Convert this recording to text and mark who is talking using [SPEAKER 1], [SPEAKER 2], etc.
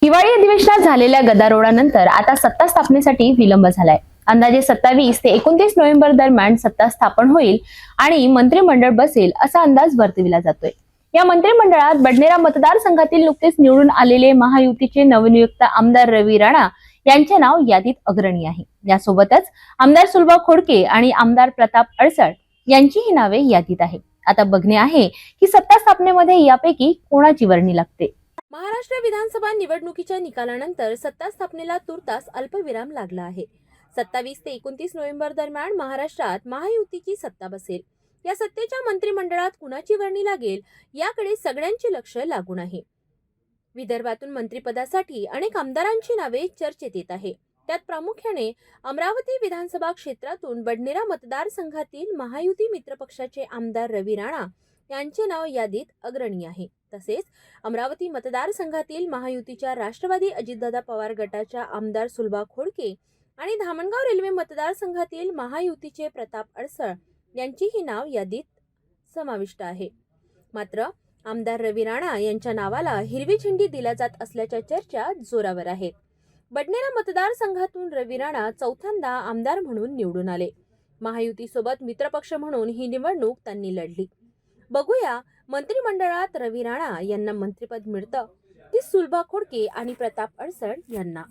[SPEAKER 1] हिवाळी अधिवेशनात झालेल्या गदारोळानंतर आता सत्ता स्थापनेसाठी विलंब झालाय। अंदाजे 27 ते 29 नोव्हेंबर दरम्यान सत्ता स्थापन होईल आणि मंत्रिमंडळ बसेल असा अंदाज वर्तविला जातोय। या मंत्रिमंडळात बडनेरा मतदारसंघातील नुकतेच निवडून आलेले महायुतीचे नवनियुक्त आमदार रवी राणा यांचे नाव यादीत अग्रणी आहे। यासोबतच आमदार सुलभा खोडके आणि आमदार प्रताप अडसळ यांचीही नावे यादीत आहेत। आता बघणे आहे की सत्ता स्थापनेमध्ये यापैकी कोणाची वर्णी लागते।
[SPEAKER 2] महाराष्ट्र विधानसभा निवडणुकीच्या निकालानंतर सत्ता स्थापनेला तुर्तास अल्पविराम लागला आहे। 27 ते 29 नोव्हेंबर दरम्यान महाराष्ट्रात महायुतीची सत्ता बसेल। या सत्तेच्या मंत्रिमंडळात कुणाची वर्णी लागेल याकडे सगळ्यांचे लक्ष लागून आहे। विदर्भातून मंत्रिपदासाठी अनेक आमदारांची नावे चर्चेत येत आहे। त्यात प्रामुख्याने अमरावती विधानसभा क्षेत्रातून बडनेरा मतदारसंघातील महायुती मित्रपक्षाचे आमदार रवी राणा यांचे नाव यादीत अग्रणी आहे। तसेच अमरावती मतदारसंघातील महायुतीच्या राष्ट्रवादी अजितदादा पवार गटाच्या आमदार सुलभा खोडके आणि धामणगाव रेल्वे मतदारसंघातील महायुतीचे प्रताप अडसळ यांचीही नाव यादीत समाविष्ट आहे। मात्र आमदार रवी राणा यांच्या नावाला हिरवी झेंडी दिला जात असल्याच्या चर्चा जोरावर आहेत। बडनेरा मतदारसंघातून रवी राणा चौथ्यांदा आमदार म्हणून निवडून आले। महायुतीसोबत मित्रपक्ष म्हणून ही निवडणूक त्यांनी लढली। बघूया मंत्रिमंडळात रवी राणा यांना मंत्रिपद मिळतं की सुलभा खोडके आणि प्रताप अडसळ यांना।